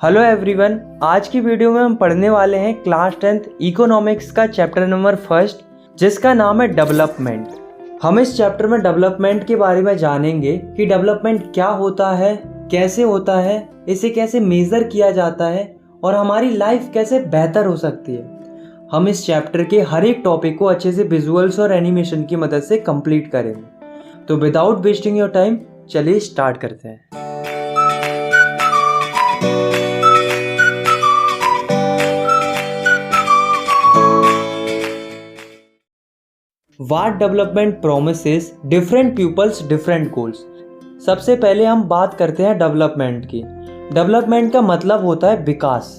Hello everyone, आज की video में हम पढ़ने वाले हैं क्लास 10th इकोनॉमिक्स का चैप्टर नंबर 1 जिसका नाम है डेवलपमेंट। हम इस चैप्टर में डेवलपमेंट के बारे में जानेंगे कि डेवलपमेंट क्या होता है, कैसे होता है, इसे कैसे मेज़र किया जाता है और हमारी लाइफ कैसे बेहतर हो सकती है। हम इस चैप्टर के हर एक टॉपिक को अच्छे से विजुअल्स और एनिमेशन की मदद से कंप्लीट करेंगे। तो विदाउट वेस्टिंग योर टाइम चलिए स्टार्ट करते हैं। What development promises different pupils different goals। सबसे पहले हम बात करते हैं डेवलपमेंट की। डेवलपमेंट का मतलब होता है विकास।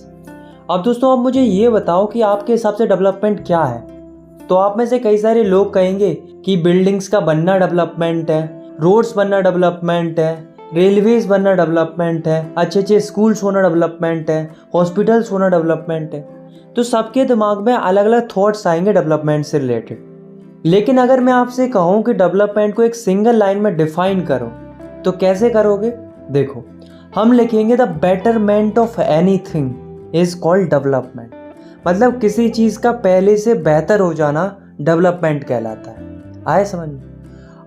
अब दोस्तों, आप मुझे ये बताओ कि आपके हिसाब से डेवलपमेंट क्या है। तो आप में से कई सारे लोग कहेंगे कि बिल्डिंग्स का बनना डेवलपमेंट है, रोड्स बनना डेवलपमेंट है, रेलवेज बनना डेवलपमेंट है, अच्छे स्कूल्स होना डेवलपमेंट है, हॉस्पिटल्स होना डेवलपमेंट है। तो सबके दिमाग में अलग अलग थॉट्स आएंगे डेवलपमेंट से रिलेटेड। लेकिन अगर मैं आपसे कहूँ कि डेवलपमेंट को एक सिंगल लाइन में डिफाइन करो तो कैसे करोगे? देखो, हम लिखेंगे the betterment of anything is called development. मतलब किसी चीज़ का पहले से बेहतर हो जाना डेवलपमेंट कहलाता है। आए समझ में?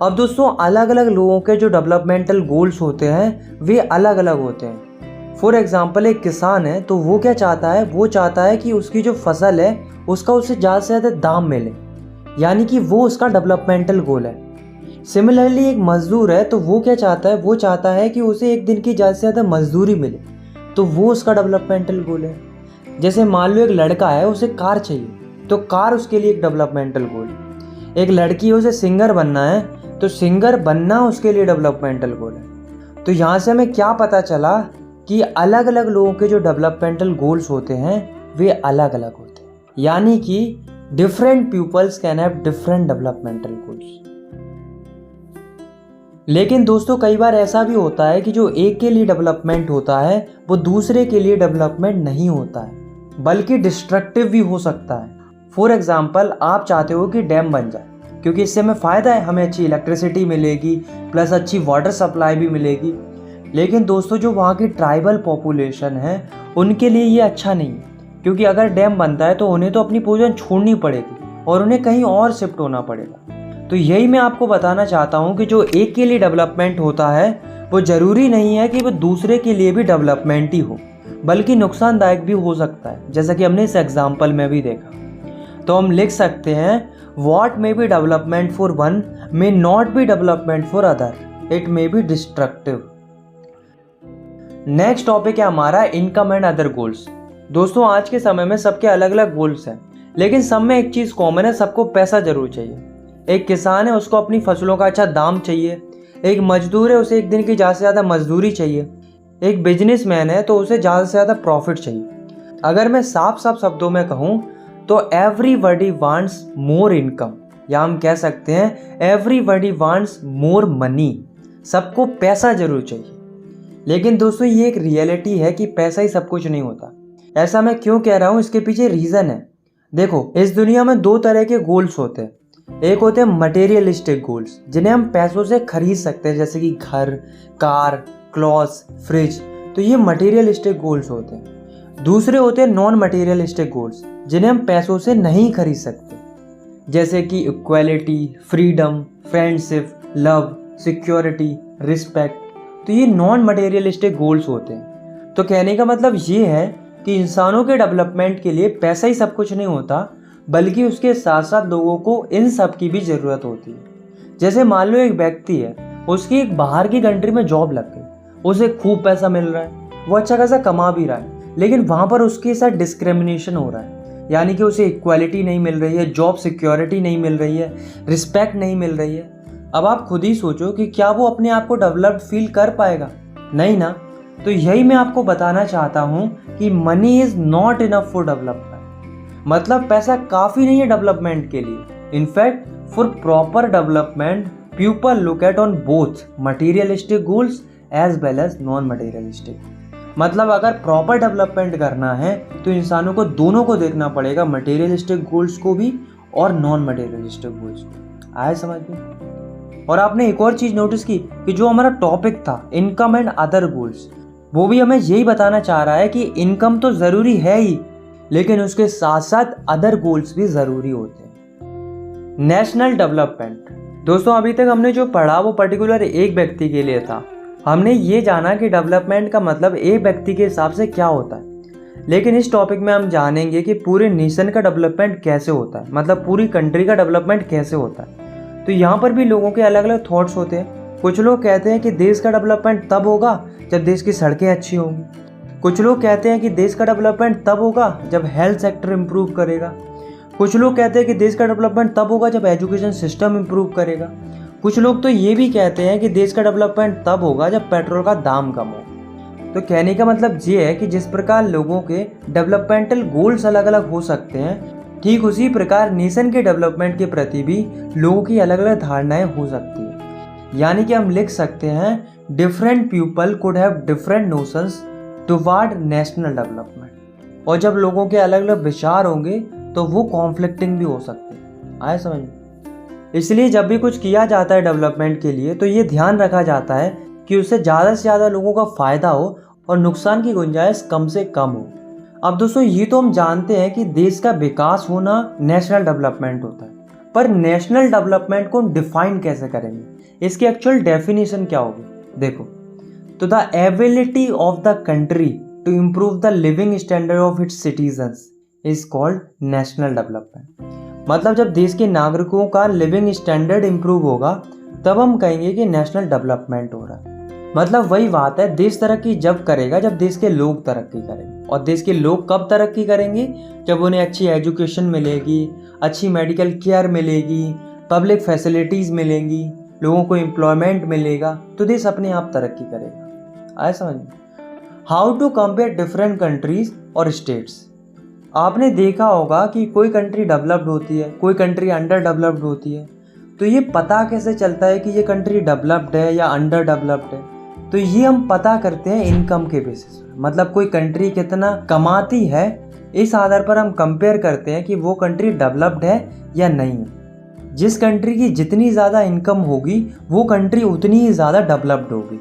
अब दोस्तों, अलग अलग लोगों के जो डेवलपमेंटल गोल्स होते हैं वे अलग अलग होते हैं। फॉर एग्जाम्पल, एक किसान है तो वो क्या चाहता है? वो चाहता है कि उसकी जो फसल है उसका उससे ज़्यादा से ज़्यादा दाम मिले, यानी कि वो उसका डेवलपमेंटल गोल है। सिमिलरली, एक मजदूर है तो वो क्या चाहता है? वो चाहता है कि उसे एक दिन की ज़्यादा से ज़्यादा मजदूरी मिले, तो वो उसका डेवलपमेंटल गोल है। जैसे मान लो एक लड़का है, उसे कार चाहिए तो कार उसके लिए एक डेवलपमेंटल गोल है। एक लड़की है, उसे सिंगर बनना है तो सिंगर बनना उसके लिए डेवलपमेंटल गोल है। तो यहाँ से हमें क्या पता चला कि अलग अलग लोगों के जो डेवलपमेंटल गोल्स होते हैं वे अलग अलग होते हैं, यानी कि different pupils can have different developmental goals। लेकिन दोस्तों, कई बार ऐसा भी होता है कि जो एक के लिए डेवलपमेंट होता है वो दूसरे के लिए डेवलपमेंट नहीं होता है, बल्कि डिस्ट्रक्टिव भी हो सकता है। फॉर एग्जाम्पल, आप चाहते हो कि डैम बन जाए क्योंकि इससे हमें फ़ायदा है, हमें अच्छी इलेक्ट्रिसिटी मिलेगी प्लस अच्छी वाटर सप्लाई भी मिलेगी। लेकिन दोस्तों, जो वहाँ की ट्राइबल पॉपुलेशन है उनके लिए ये अच्छा नहीं है, क्योंकि अगर डैम बनता है तो उन्हें तो अपनी पोजीशन छोड़नी पड़ेगी और उन्हें कहीं और शिफ्ट होना पड़ेगा। तो यही मैं आपको बताना चाहता हूँ कि जो एक के लिए डेवलपमेंट होता है वो ज़रूरी नहीं है कि वो दूसरे के लिए भी डेवलपमेंट ही हो, बल्कि नुकसानदायक भी हो सकता है, जैसा कि हमने इस एग्जाम्पल में भी देखा। तो हम लिख सकते हैं, what may be development for one may not be development for other, it may be destructive. Next topic है हमारा इनकम एंड अदर गोल्स। दोस्तों, आज के समय में सबके अलग अलग गोल्स हैं, लेकिन सब में एक चीज़ कॉमन है, सबको पैसा जरूर चाहिए। एक किसान है, उसको अपनी फसलों का अच्छा दाम चाहिए। एक मजदूर है, उसे एक दिन की ज़्यादा से ज़्यादा मजदूरी चाहिए। एक बिजनेसमैन है तो उसे ज़्यादा से ज़्यादा प्रॉफिट चाहिए। अगर मैं साफ साफ शब्दों में कहूँ तो एवरीबॉडी वांट्स मोर इनकम, या हम कह सकते हैं एवरीबॉडी वांट्स मोर मनी। सबको पैसा जरूर चाहिए। लेकिन दोस्तों, ये एक रियलिटी है कि पैसा ही सब कुछ नहीं होता। ऐसा मैं क्यों कह रहा हूँ, इसके पीछे रीज़न है। देखो, इस दुनिया में दो तरह के गोल्स होते हैं। एक होते हैं मटेरियलिस्टिक गोल्स, जिन्हें हम पैसों से खरीद सकते हैं, जैसे कि घर, कार, क्लॉथ्स, फ्रिज। तो ये मटेरियलिस्टिक गोल्स होते हैं। दूसरे होते हैं नॉन मटेरियलिस्टिक गोल्स, जिन्हें हम पैसों से नहीं खरीद सकते, जैसे कि equality, freedom, friendship, love, security, respect. तो ये नॉन मटेरियलिस्टिक गोल्स होते हैं। तो कहने का मतलब ये है कि इंसानों के डेवलपमेंट के लिए पैसा ही सब कुछ नहीं होता, बल्कि उसके साथ साथ लोगों को इन सब की भी ज़रूरत होती है। जैसे मान लो एक व्यक्ति है, उसकी एक बाहर की कंट्री में जॉब लग गई, उसे खूब पैसा मिल रहा है, वो अच्छा खासा कमा भी रहा है, लेकिन वहाँ पर उसके साथ डिस्क्रिमिनेशन हो रहा है, यानी कि उसे इक्वालिटी नहीं मिल रही है, जॉब सिक्योरिटी नहीं मिल रही है, रिस्पेक्ट नहीं मिल रही है। अब आप खुद ही सोचो कि क्या वो अपने आप को डेवलप्ड फील कर पाएगा? नहीं ना। तो यही मैं आपको बताना चाहता हूँ कि money is not enough for development. मतलब पैसा काफ़ी नहीं है डेवलपमेंट के लिए। In fact, for proper development people look at on both materialistic goals as well as non materialistic. मतलब अगर प्रॉपर डेवलपमेंट करना है तो इंसानों को दोनों को देखना पड़ेगा, मटेरियलिस्टिक गोल्स को भी और नॉन मटेरियलिस्टिक गोल्स को। आए समझ में? और आपने एक और चीज़ नोटिस की कि जो हमारा टॉपिक था इनकम एंड अदर गोल्स, वो भी हमें यही बताना चाह रहा है कि इनकम तो ज़रूरी है ही, लेकिन उसके साथ साथ अदर गोल्स भी ज़रूरी होते हैं। National development. दोस्तों अभी तक हमने जो पढ़ा वो पर्टिकुलर एक व्यक्ति के लिए था। हमने ये जाना कि डेवलपमेंट का मतलब एक व्यक्ति के हिसाब से क्या होता है, लेकिन इस टॉपिक में हम जानेंगे कि पूरे नेशन का डेवलपमेंट कैसे होता है, मतलब पूरी कंट्री का डेवलपमेंट कैसे होता है। तो यहाँ पर भी लोगों के अलग अलग थॉट्स होते हैं। कुछ लोग कहते हैं कि देश का डेवलपमेंट तब होगा जब देश की सड़कें अच्छी होंगी। कुछ लोग कहते हैं कि देश का डेवलपमेंट तब होगा जब हेल्थ सेक्टर इम्प्रूव करेगा। कुछ लोग कहते हैं कि देश का डेवलपमेंट तब होगा जब एजुकेशन सिस्टम इम्प्रूव करेगा। कुछ लोग तो ये भी कहते हैं कि देश का डेवलपमेंट तब होगा जब पेट्रोल का दाम कम हो। तो कहने का मतलब ये है कि जिस प्रकार लोगों के डेवलपमेंटल गोल्स अलग अलग हो सकते हैं, ठीक उसी प्रकार नेशन के डेवलपमेंट के प्रति भी लोगों की अलग अलग धारणाएं हो सकती हैं। यानी कि हम लिख सकते हैं different people could have different notions toward national development. और जब लोगों के अलग अलग विचार होंगे तो वो कॉन्फ्लिक्टिंग भी हो सकते हैं। आए समझ में? इसलिए जब भी कुछ किया जाता है डेवलपमेंट के लिए तो ये ध्यान रखा जाता है कि उससे ज़्यादा से ज़्यादा लोगों का फ़ायदा हो और नुकसान की गुंजाइश कम से कम हो। अब दोस्तों ये तो हम जानते हैं कि देश का विकास होना नेशनल डेवलपमेंट होता है, पर नेशनल डेवलपमेंट को डिफाइन कैसे करेंगे, इसकी एक्चुअल डेफिनेशन क्या होगी? देखो, तो the ability of the country to improve the living standard of its citizens is called national development. मतलब जब देश के नागरिकों का लिविंग स्टैंडर्ड इम्प्रूव होगा तब हम कहेंगे कि नेशनल डेवलपमेंट हो रहा है। मतलब वही बात है, देश तरक्की जब करेगा जब देश के लोग तरक्की करेंगे। और देश के लोग कब तरक्की करेंगे? जब उन्हें अच्छी एजुकेशन मिलेगी, अच्छी मेडिकल केयर मिलेगी, पब्लिक फैसिलिटीज़ मिलेंगी, लोगों को एम्प्लॉयमेंट मिलेगा, तो देश अपने आप तरक्की करेगा। आया समझ में? How to compare different countries और स्टेट्स। आपने देखा होगा कि कोई कंट्री डेवलप्ड होती है, कोई कंट्री अंडर डेवलप्ड होती है। तो ये पता कैसे चलता है कि ये कंट्री डेवलप्ड है या अंडर डेवलप्ड है? तो ये हम पता करते हैं इनकम के बेसिस पर। मतलब कोई कंट्री कितना कमाती है, इस आधार पर हम कंपेयर करते हैं कि वो कंट्री डेवलप्ड है या नहीं है। जिस कंट्री की जितनी ज़्यादा इनकम होगी वो कंट्री उतनी ही ज़्यादा डेवलप्ड होगी।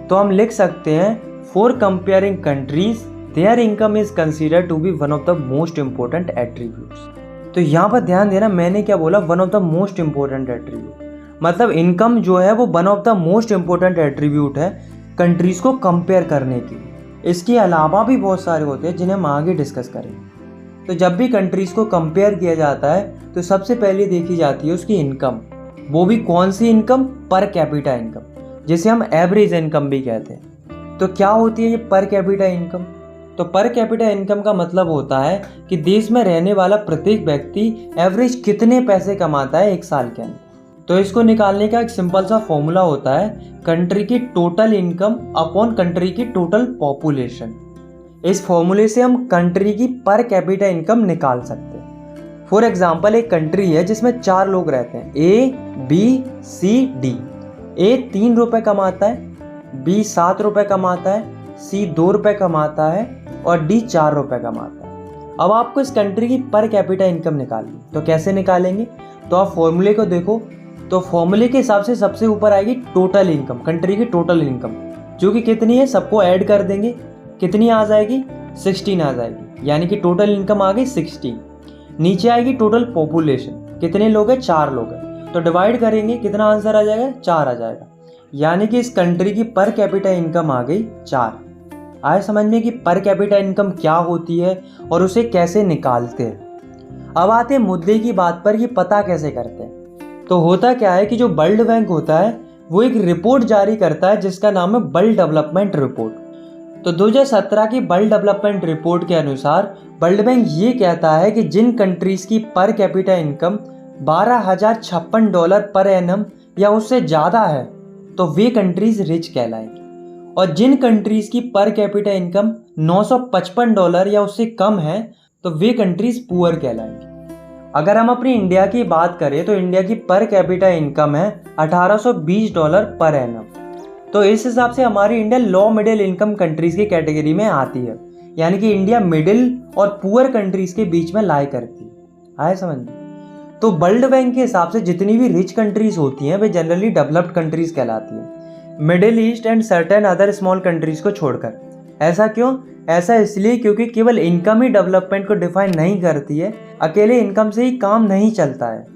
तो हम लिख सकते हैं for comparing countries their income is considered to be one of the most important attributes. तो यहाँ पर ध्यान देना, मैंने क्या बोला? One of the most important attribute. मतलब इनकम जो है वो one of the most important attribute है कंट्रीज को कंपेयर करने की। इसके अलावा भी बहुत सारे होते हैं जिन्हें हम आगे डिस्कस करेंगे। तो जब भी कंट्रीज को कंपेयर किया जाता है तो सबसे पहले देखी जाती है उसकी इनकम। वो भी कौन सी इनकम? पर कैपिटा इनकम, जिसे हम एवरेज इनकम भी कहते हैं। तो क्या होती है ये पर कैपिटा इनकम? तो पर कैपिटा इनकम का मतलब होता है कि देश में रहने वाला प्रत्येक व्यक्ति एवरेज कितने पैसे कमाता है एक साल के अंदर। तो इसको निकालने का एक सिंपल सा फॉर्मूला होता है कंट्री की टोटल इनकम अपॉन कंट्री की टोटल पॉपुलेशन। इस फॉर्मूले से हम कंट्री की पर कैपिटा इनकम निकाल सकते हैं। फॉर एग्जांपल, एक कंट्री है जिसमें 4 लोग रहते हैं, ए, बी, सी, डी। ए 3 रुपये कमाता है, बी 7 रुपये कमाता है, सी 2 रुपये कमाता है और डी 4 रुपये कमाता है। अब आपको इस कंट्री की पर कैपिटा इनकम निकालनी, तो कैसे निकालेंगे? तो आप फॉर्मूले को देखो, तो फॉर्मूले के हिसाब से सबसे ऊपर आएगी टोटल इनकम, कंट्री की टोटल इनकम, जो कि कितनी है सबको ऐड कर देंगे, कितनी आ जाएगी? 16 आ जाएगी, यानी कि टोटल इनकम आ गई 16। नीचे आएगी टोटल पॉपुलेशन, कितने लोग हैं? 4 लोग हैं, तो डिवाइड करेंगे, कितना आंसर आ जाएगा? 4 आ जाएगा। यानी कि इस कंट्री की पर कैपिटा इनकम आ गई 4। आए समझ में कि पर कैपिटा इनकम क्या होती है और उसे कैसे निकालते हैं। अब आते हैं मुद्दे की बात पर, ये पता कैसे करते हैं। तो होता क्या है कि जो वर्ल्ड बैंक होता है वो एक रिपोर्ट जारी करता है जिसका नाम है वर्ल्ड डेवलपमेंट रिपोर्ट। तो 2017 की वर्ल्ड डेवलपमेंट रिपोर्ट के अनुसार वर्ल्ड बैंक ये कहता है कि जिन कंट्रीज की per capita income $12,056 per annum या उससे ज़्यादा है तो वे कंट्रीज रिच कहलाएंगी, और जिन कंट्रीज की पर कैपिटा इनकम $955 या उससे कम है तो वे कंट्रीज पुअर कहलाएंगी। अगर हम अपनी इंडिया की बात करें तो इंडिया की पर कैपिटा इनकम है $1820 पर एनम। तो इस हिसाब से हमारी India low middle income countries की कैटेगरी में आती है, यानी कि इंडिया मिडिल और पुअर कंट्रीज के बीच में लाई करती है। आए समझ में? तो वर्ल्ड बैंक के हिसाब से जितनी भी रिच कंट्रीज होती हैं वे जनरली डेवलप्ड कंट्रीज कहलाती हैं, middle east and certain other small countries को छोड़कर। ऐसा क्यों? ऐसा इसलिए क्योंकि केवल इनकम ही डेवलपमेंट को डिफाइन नहीं करती है। अकेले इनकम से ही काम नहीं चलता है,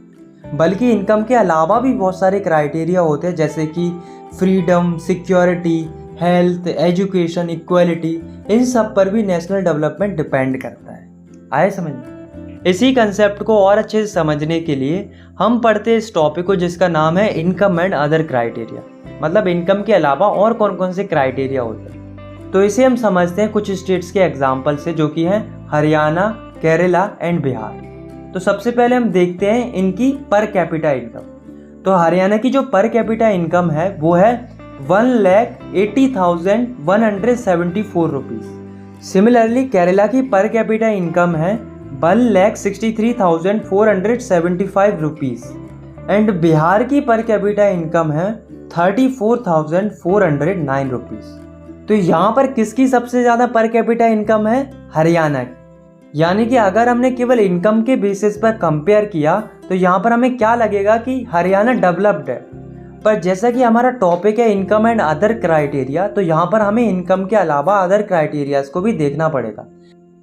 बल्कि इनकम के अलावा भी बहुत सारे क्राइटेरिया होते हैं, जैसे कि freedom, security, health, education, equality. इन सब पर भी नेशनल डेवलपमेंट डिपेंड करता है। आए समझ में? इसी कंसेप्ट को और अच्छे से समझने के लिए हम पढ़ते हैं इस टॉपिक को, जिसका नाम है इनकम एंड अदर क्राइटेरिया। मतलब इनकम के अलावा और कौन कौन से क्राइटेरिया होते हैं। तो इसे हम समझते हैं कुछ स्टेट्स के एग्जाम्पल से, जो कि हैं हरियाणा, केरला एंड बिहार। तो सबसे पहले हम देखते हैं इनकी पर कैपिटा इनकम। तो हरियाणा की जो पर कैपिटा इनकम है वो है 1,80,174 रुपीज़। सिमिलरली केरला की पर कैपिटा इनकम है 1,63,475 रुपीज़ एंड बिहार की पर कैपिटा इनकम है 34,409 रुपीज़। तो यहाँ पर किसकी सबसे ज़्यादा पर कैपिटा इनकम है? हरियाणा की। यानी कि अगर हमने केवल इनकम के बेसिस पर कंपेयर किया तो यहाँ पर हमें क्या लगेगा कि हरियाणा डेवलप्ड है। पर जैसा कि हमारा टॉपिक है इनकम एंड अदर क्राइटेरिया, तो यहाँ पर हमें इनकम के अलावा अदर क्राइटेरियाज को भी देखना पड़ेगा,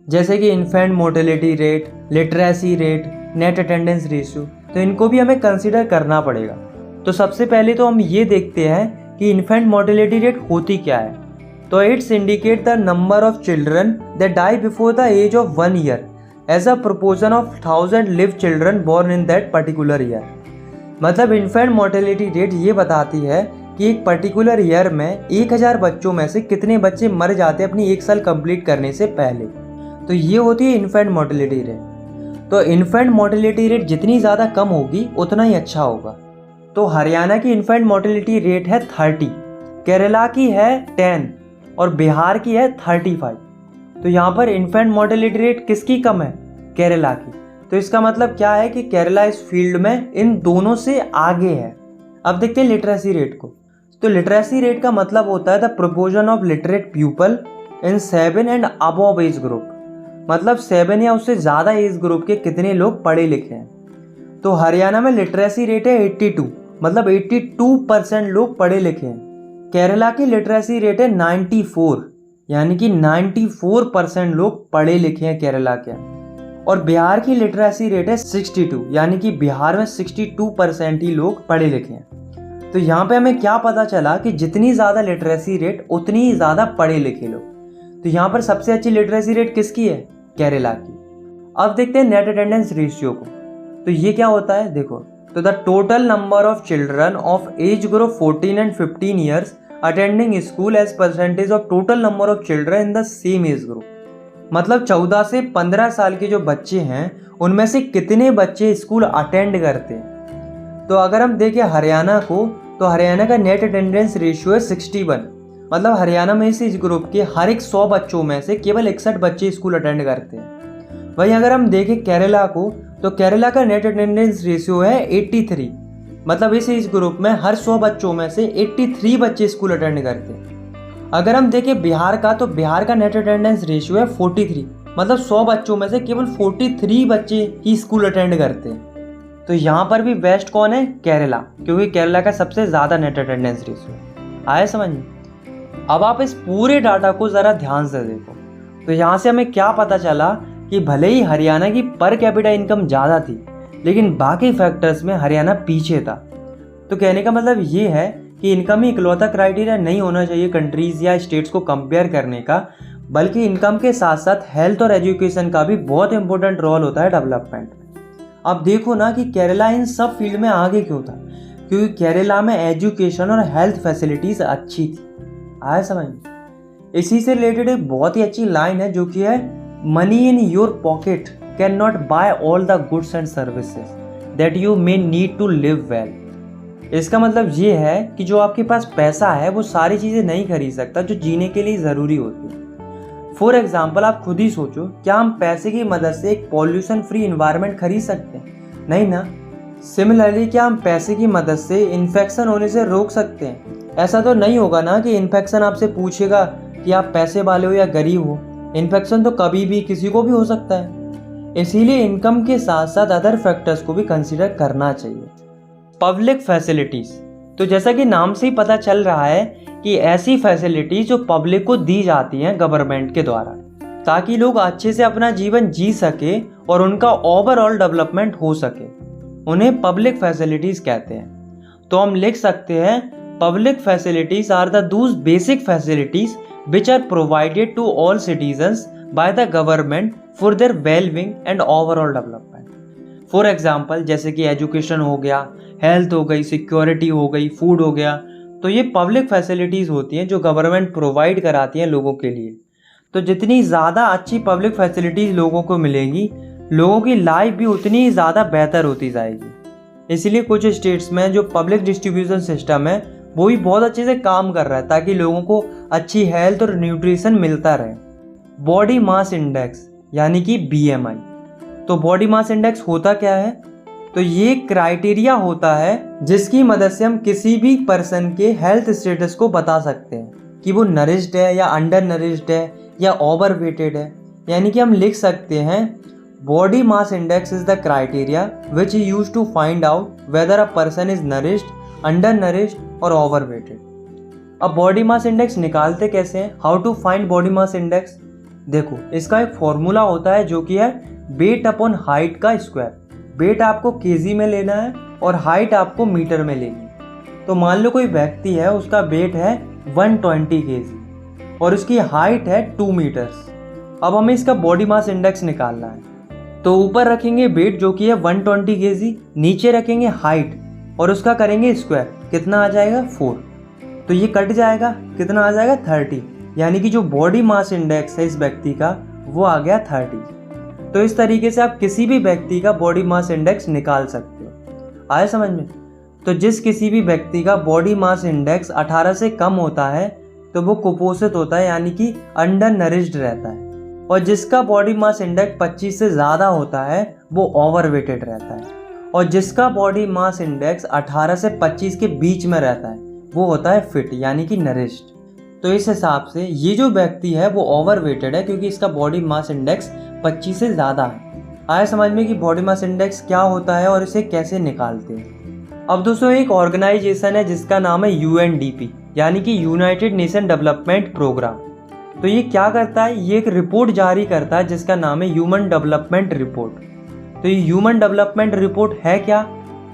जैसे कि infant mortality rate, literacy rate, net attendance ratio. तो इनको भी हमें कंसिडर करना पड़ेगा। तो सबसे पहले तो हम ये देखते हैं कि इन्फेंट मोर्टेलिटी रेट होती क्या है। तो it's indicate the number of children that die before the age of 1 year as a proportion of 1000 live children born in that particular year. मतलब इन्फेंट मोर्टेलिटी रेट ये बताती है कि एक पर्टिकुलर ईयर में 1000 बच्चों में से कितने बच्चे मर जाते हैं अपनी 1 साल कंप्लीट करने से पहले। तो ये होती है इन्फेंट मोर्टेलिटी रेट। तो इन्फेंट मोर्टेलिटी रेट जितनी ज़्यादा कम होगी उतना ही अच्छा होगा। तो हरियाणा की इन्फेंट मोर्टेलिटी रेट है 30, केरला की है 10 और बिहार की है 35। तो यहाँ पर इन्फेंट मोर्टेलिटी रेट किसकी कम है? केरला की। तो इसका मतलब क्या है कि केरला इस फील्ड में इन दोनों से आगे है। अब देखते हैं लिटरेसी रेट को। तो लिटरेसी रेट का मतलब होता है the proportion of literate people in 7 and above as group. मतलब 7 या उससे ज़्यादा एज ग्रुप के कितने लोग पढ़े लिखे हैं। तो हरियाणा में लिटरेसी रेट है 82, मतलब 82% लोग पढ़े लिखे हैं। केरला की लिटरेसी रेट है 94, यानी कि 94% लोग पढ़े लिखे हैं केरला के। और बिहार की लिटरेसी रेट है 62, यानी कि बिहार में 62% ही लोग पढ़े लिखे हैं। तो यहाँ पे हमें क्या पता चला कि जितनी ज़्यादा लिटरेसी रेट उतनी ही ज़्यादा पढ़े लिखे लोग। तो यहाँ पर सबसे अच्छी लिटरेसी रेट किसकी है? केरला की। अब देखते हैं नेट अटेंडेंस रेशियो को। तो ये क्या होता है देखो। तो the total number of children of age group 14 and 15 years attending school as percentage of total number of children in the same age group. मतलब 14 से 15 साल के जो बच्चे हैं उनमें से कितने बच्चे स्कूल अटेंड करते हैं। तो अगर हम देखें हरियाणा को, तो हरियाणा का नेट अटेंडेंस रेशियो है 61। मतलब हरियाणा में इस एज ग्रुप के हर एक 100 बच्चों में से केवल 61 बच्चे स्कूल अटेंड करते हैं। वहीं अगर हम देखें केरला को, तो केरला का नेट अटेंडेंस रेशियो है 83। मतलब इस एज ग्रुप में हर 100 बच्चों में से 83 बच्चे स्कूल अटेंड करते हैं। अगर हम देखें बिहार का, तो बिहार का नेट अटेंडेंस रेशियो है 43। मतलब 100 बच्चों में से केवल 43 बच्चे ही स्कूल अटेंड करते हैं। तो यहाँ पर भी बेस्ट कौन है? केरला, क्योंकि केरला का सबसे ज़्यादा नेट अटेंडेंस रेशियो है। आए समझ में? अब आप इस पूरे डाटा को ज़रा ध्यान से देखो। तो यहाँ से हमें क्या पता चला कि भले ही हरियाणा की पर कैपिटा इनकम ज़्यादा थी, लेकिन बाकी फैक्टर्स में हरियाणा पीछे था। तो कहने का मतलब ये है कि इनकम ही इकलौता क्राइटेरिया नहीं होना चाहिए कंट्रीज़ या स्टेट्स को कंपेयर करने का, बल्कि इनकम के साथ साथ हेल्थ और एजुकेशन का भी बहुत इंपॉर्टेंट रोल होता है डेवलपमेंट में। अब देखो ना कि केरला इन सब फील्ड में आगे क्यों था? क्योंकि केरला में एजुकेशन और हेल्थ फैसिलिटीज़ अच्छी थी। आया समझ में? इसी से रिलेटेड एक बहुत ही अच्छी लाइन है जो कि है, money in your pocket can not buy all the goods and services that you may need to live well. इसका मतलब ये है कि जो आपके पास पैसा है वो सारी चीज़ें नहीं खरीद सकता जो जीने के लिए ज़रूरी होती है। फॉर एग्जाम्पल आप खुद ही सोचो, क्या हम पैसे की मदद से एक पॉल्यूशन फ्री इन्वायरमेंट खरीद सकते हैं? नहीं ना। सिमिलरली क्या हम पैसे की मदद से इन्फेक्शन होने से रोक सकते हैं? ऐसा तो नहीं होगा ना कि इन्फेक्शन आपसे पूछेगा कि आप पैसे वाले हो या गरीब हो। इन्फेक्शन तो कभी भी किसी को भी हो सकता है। इसीलिए इनकम के साथ साथ अदर फैक्टर्स को भी कंसिडर करना चाहिए। पब्लिक फैसिलिटीज़, तो जैसा कि नाम से ही पता चल रहा है कि ऐसी फैसिलिटीज जो पब्लिक को दी जाती हैं गवर्नमेंट के द्वारा, ताकि लोग अच्छे से अपना जीवन जी सके और उनका ओवरऑल डेवलपमेंट हो सके, उन्हें पब्लिक फैसिलिटीज कहते हैं। तो हम लिख सकते हैं public facilities are the those basic facilities which are provided to all citizens by the government for their wellbeing and overall development. For example जैसे कि एजुकेशन हो गया, हेल्थ हो गई, सिक्योरिटी हो गई, फूड हो गया, तो ये पब्लिक फैसिलिटीज़ होती हैं जो गवर्नमेंट प्रोवाइड कराती हैं लोगों के लिए। तो जितनी ज़्यादा अच्छी पब्लिक फैसिलिटीज़ लोगों को मिलेंगी, लोगों की लाइफ भी उतनी ही ज़्यादा बेहतर होती जाएगी। इसलिए कुछ स्टेट्स में जो पब्लिक डिस्ट्रीब्यूशन सिस्टम है वो भी बहुत अच्छे से काम कर रहा है, ताकि लोगों को अच्छी हेल्थ और न्यूट्रिशन मिलता रहे। बॉडी मास इंडेक्स यानी कि BMI। तो बॉडी मास इंडेक्स होता क्या है? तो ये क्राइटेरिया होता है जिसकी मदद से हम किसी भी पर्सन के हेल्थ स्टेटस को बता सकते हैं कि वो नरिश्ड है या अंडर नरिश्ड है या ओवर वेटेड है। यानी कि हम लिख सकते हैं body mass index is the criteria which is used to find out whether a person is nourished, under nourished और ओवर वेटेड। अब बॉडी मास इंडेक्स निकालते कैसे हैं? How to find body mass index? देखो, इसका एक फॉर्मूला होता है जो कि है वेट अपॉन हाइट का स्क्वायर। वेट आपको केजी में लेना है और हाइट आपको मीटर में लेनी। तो मान लो कोई व्यक्ति है, उसका वेट है 120 केजी और उसकी हाइट है 2 मीटर्स। अब हमें इसका बॉडी मास इंडेक्स निकालना है। तो ऊपर रखेंगे वेट जो कि है 120 केजी, नीचे रखेंगे हाइट और उसका करेंगे स्क्वायर। कितना आ जाएगा? 4। तो ये कट जाएगा, कितना आ जाएगा? 30। यानी कि जो बॉडी मास इंडेक्स है इस व्यक्ति का वो आ गया 30। तो इस तरीके से आप किसी भी व्यक्ति का बॉडी मास इंडेक्स निकाल सकते हो। आया समझ में? तो जिस किसी भी व्यक्ति का बॉडी मास इंडेक्स 18 से कम होता है तो वो कुपोषित होता है, यानी कि अंडर नरिश्ड रहता है। और जिसका बॉडी मास इंडेक्स 25 से ज़्यादा होता है वो ओवरवेटेड रहता है। और जिसका बॉडी मास इंडेक्स 18 से 25 के बीच में रहता है वो होता है फिट, यानी कि नरिश्ड। तो इस हिसाब से ये जो व्यक्ति है वो ओवरवेटेड है, क्योंकि इसका बॉडी मास इंडेक्स 25 से ज़्यादा है। आया समझ में कि बॉडी मास इंडेक्स क्या होता है और इसे कैसे निकालते हैं। अब दोस्तों, एक ऑर्गेनाइजेशन है जिसका नाम है UNDP, यानी कि यूनाइटेड नेशन डेवलपमेंट प्रोग्राम। तो ये क्या करता है? ये एक रिपोर्ट जारी करता है जिसका नाम है ह्यूमन डेवलपमेंट रिपोर्ट। तो ये ह्यूमन डेवलपमेंट रिपोर्ट है क्या?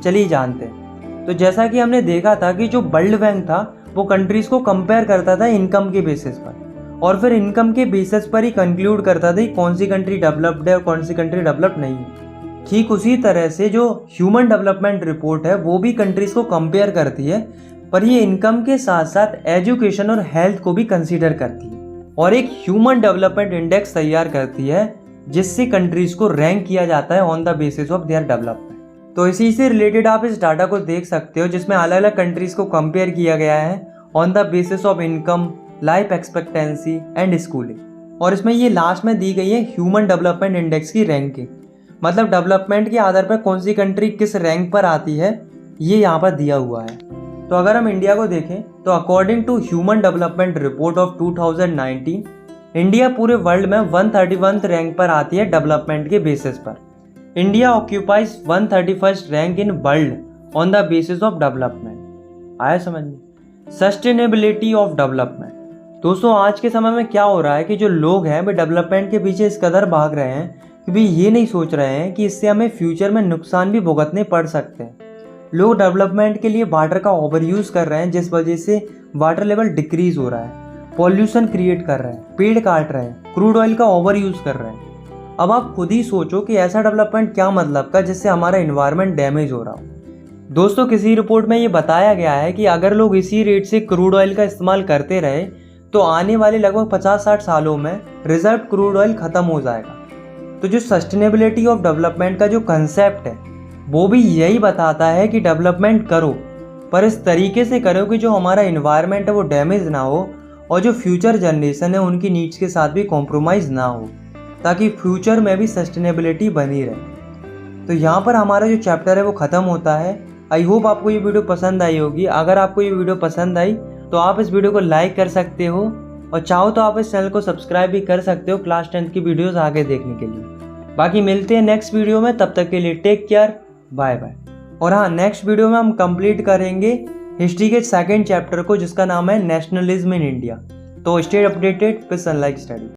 चलिए जानते हैं। तो जैसा कि हमने देखा था कि जो वर्ल्ड बैंक था वो कंट्रीज़ को कंपेयर करता था इनकम के बेसिस पर, और फिर इनकम के बेसिस पर ही कंक्लूड करता था कि कौन सी कंट्री डेवलप्ड है और कौन सी कंट्री डेवलप्ड नहीं है। ठीक उसी तरह से जो ह्यूमन डेवलपमेंट रिपोर्ट है वो भी कंट्रीज़ को कंपेयर करती है, पर ये इनकम के साथ साथ एजुकेशन और हेल्थ को भी कंसीडर करती है और एक ह्यूमन डेवलपमेंट इंडेक्स तैयार करती है जिससे कंट्रीज़ को रैंक किया जाता है on the basis of their development. तो इसी से रिलेटेड आप इस डाटा को देख सकते हो जिसमें अलग अलग कंट्रीज़ को कंपेयर किया गया है on the basis of income, life expectancy and schooling. और इसमें ये लास्ट में दी गई है ह्यूमन डेवलपमेंट इंडेक्स की रैंकिंग, मतलब डेवलपमेंट के आधार पर कौन सी कंट्री किस रैंक पर आती है ये यहाँ पर दिया हुआ है। तो अगर हम इंडिया को देखें तो according to human development report of 2019 India पूरे वर्ल्ड में 131th रैंक पर आती है डेवलपमेंट के बेसिस पर। India occupies 131st rank in world on the basis of development. आया समझ में? Sustainability of development. दोस्तों, आज के समय में क्या हो रहा है कि जो लोग हैं वे डेवलपमेंट के पीछे इस कदर भाग रहे हैं कि भी ये नहीं सोच रहे हैं कि इससे हमें फ्यूचर में नुकसान भी भुगतने पड़ सकते हैं। लोग डेवलपमेंट के लिए वाटर का ओवर यूज़ कर रहे हैं जिस वजह से वाटर लेवल डिक्रीज हो रहा है, पॉल्यूशन क्रिएट कर रहे हैं, पेड़ काट रहे हैं, क्रूड ऑयल का ओवर यूज़ कर रहे हैं। अब आप खुद ही सोचो कि ऐसा डेवलपमेंट क्या मतलब का जिससे हमारा इन्वायरमेंट डैमेज हो रहा हो। दोस्तों, किसी रिपोर्ट में ये बताया गया है कि अगर लोग इसी रेट से क्रूड ऑयल का इस्तेमाल करते रहे तो आने वाले लगभग 50-60 सालों में रिजर्व क्रूड ऑयल ख़त्म हो जाएगा। तो जो सस्टेनेबिलिटी ऑफ डेवलपमेंट का जो कंसेप्ट है वो भी यही बताता है कि डेवलपमेंट करो, पर इस तरीके से करो कि जो हमारा इन्वायरमेंट है वो डैमेज ना हो और जो फ्यूचर जनरेशन है उनकी नीड्स के साथ भी कॉम्प्रोमाइज़ ना हो, ताकि फ्यूचर में भी सस्टेनेबिलिटी बनी रहे। तो यहाँ पर हमारा जो चैप्टर है वो ख़त्म होता है। आई होप आपको ये वीडियो पसंद आई होगी। अगर आपको ये वीडियो पसंद आई तो आप इस वीडियो को लाइक कर सकते हो और चाहो तो आप इस चैनल को सब्सक्राइब भी कर सकते हो क्लास 10th की वीडियोस आगे देखने के लिए। बाकी मिलते हैं नेक्स्ट वीडियो में, तब तक के लिए टेक केयर, बाय बाय। और हाँ, नेक्स्ट वीडियो में हम कंप्लीट करेंगे हिस्ट्री के सेकंड चैप्टर को जिसका नाम है नेशनलिज्म इन इंडिया। तो stay updated with sunlight study.